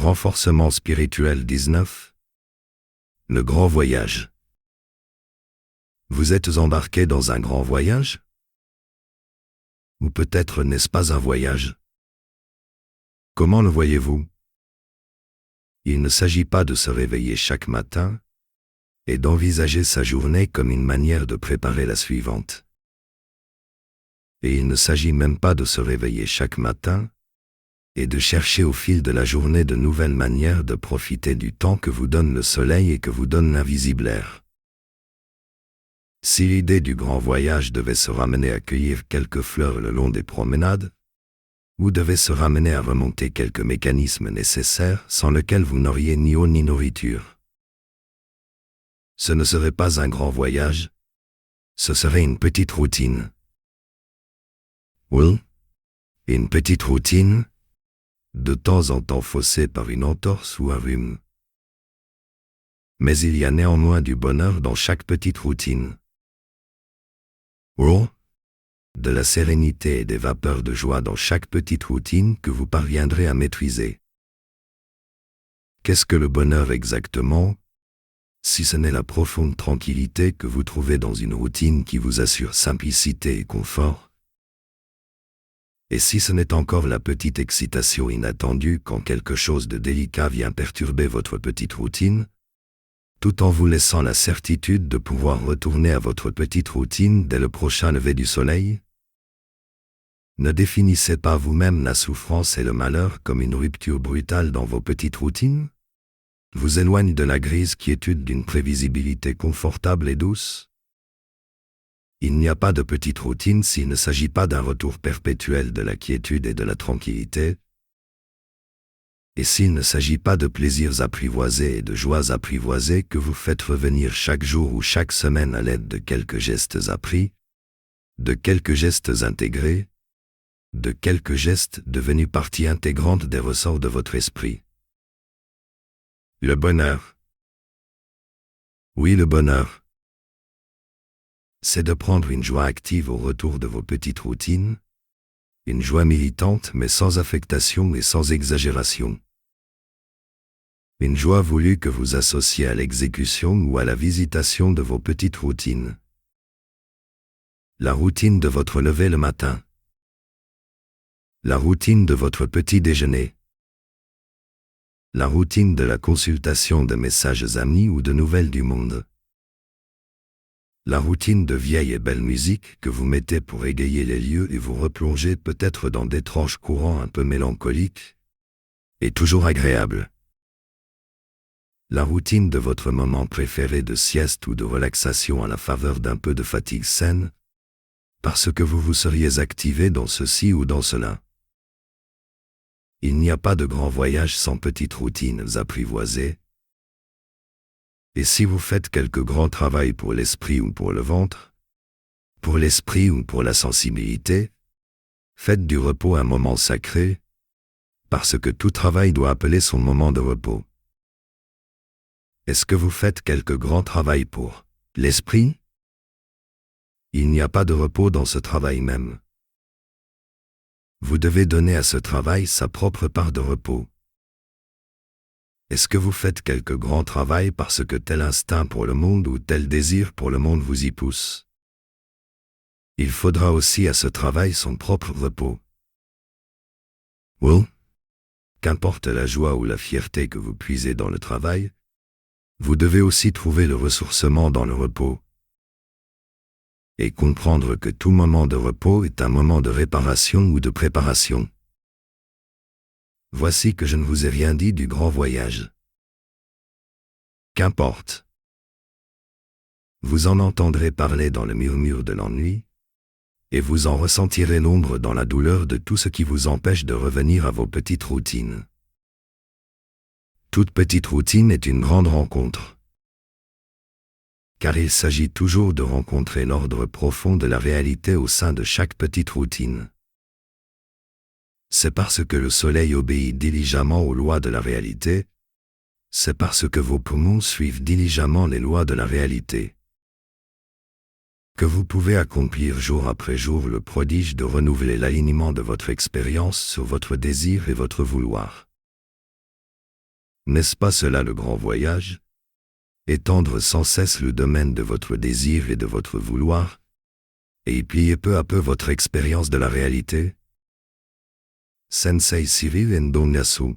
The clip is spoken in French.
Renforcement spirituel 19. Le grand voyage. Vous êtes embarqué dans un grand voyage? Ou peut-être n'est-ce pas un voyage? Comment le voyez-vous? Il ne s'agit pas de se réveiller chaque matin et d'envisager sa journée comme une manière de préparer la suivante. Et il ne s'agit même pas de se réveiller chaque matin et de chercher au fil de la journée de nouvelles manières de profiter du temps que vous donne le soleil et que vous donne l'invisible air. Si l'idée du grand voyage devait se ramener à cueillir quelques fleurs le long des promenades, ou devait se ramener à remonter quelques mécanismes nécessaires sans lesquels vous n'auriez ni eau ni nourriture, ce ne serait pas un grand voyage, ce serait une petite routine. Oui, une petite routine, de temps en temps faussée par une entorse ou un rhume. Mais il y a néanmoins du bonheur dans chaque petite routine. Oh, de la sérénité et des vapeurs de joie dans chaque petite routine que vous parviendrez à maîtriser. Qu'est-ce que le bonheur exactement, si ce n'est la profonde tranquillité que vous trouvez dans une routine qui vous assure simplicité et confort? Et si ce n'est encore la petite excitation inattendue quand quelque chose de délicat vient perturber votre petite routine, tout en vous laissant la certitude de pouvoir retourner à votre petite routine dès le prochain lever du soleil? Ne définissez pas vous-même la souffrance et le malheur comme une rupture brutale dans vos petites routines? Vous éloigne de la grise quiétude d'une prévisibilité confortable et douce? Il n'y a pas de petite routine s'il ne s'agit pas d'un retour perpétuel de la quiétude et de la tranquillité. Et s'il ne s'agit pas de plaisirs apprivoisés et de joies apprivoisées que vous faites revenir chaque jour ou chaque semaine à l'aide de quelques gestes appris, de quelques gestes intégrés, de quelques gestes devenus partie intégrante des ressorts de votre esprit. Le bonheur. Oui, le bonheur. C'est de prendre une joie active au retour de vos petites routines, une joie militante mais sans affectation et sans exagération. Une joie voulue que vous associez à l'exécution ou à la visitation de vos petites routines. La routine de votre lever le matin. La routine de votre petit déjeuner. La routine de la consultation de messages amis ou de nouvelles du monde. La routine de vieille et belle musique que vous mettez pour égayer les lieux et vous replonger peut-être dans d'étranges courants un peu mélancoliques, et toujours agréables. La routine de votre moment préféré de sieste ou de relaxation à la faveur d'un peu de fatigue saine, parce que vous vous seriez activé dans ceci ou dans cela. Il n'y a pas de grand voyage sans petites routines apprivoisées. Et si vous faites quelque grand travail pour l'esprit ou pour le ventre, pour l'esprit ou pour la sensibilité, faites du repos un moment sacré, parce que tout travail doit appeler son moment de repos. Est-ce que vous faites quelque grand travail pour l'esprit? Il n'y a pas de repos dans ce travail même. Vous devez donner à ce travail sa propre part de repos. Est-ce que vous faites quelque grand travail parce que tel instinct pour le monde ou tel désir pour le monde vous y pousse? Il faudra aussi à ce travail son propre repos. Oui, qu'importe la joie ou la fierté que vous puisez dans le travail, vous devez aussi trouver le ressourcement dans le repos. Et comprendre que tout moment de repos est un moment de réparation ou de préparation. Voici que je ne vous ai rien dit du grand voyage. Qu'importe. Vous en entendrez parler dans le murmure de l'ennui, et vous en ressentirez l'ombre dans la douleur de tout ce qui vous empêche de revenir à vos petites routines. Toute petite routine est une grande rencontre. Car il s'agit toujours de rencontrer l'ordre profond de la réalité au sein de chaque petite routine. C'est parce que le soleil obéit diligemment aux lois de la réalité, c'est parce que vos poumons suivent diligemment les lois de la réalité, que vous pouvez accomplir jour après jour le prodige de renouveler l'alignement de votre expérience sur votre désir et votre vouloir. N'est-ce pas cela le grand voyage? Étendre sans cesse le domaine de votre désir et de votre vouloir, et y plier peu à peu votre expérience de la réalité? Sensei Cyril Ndonyasu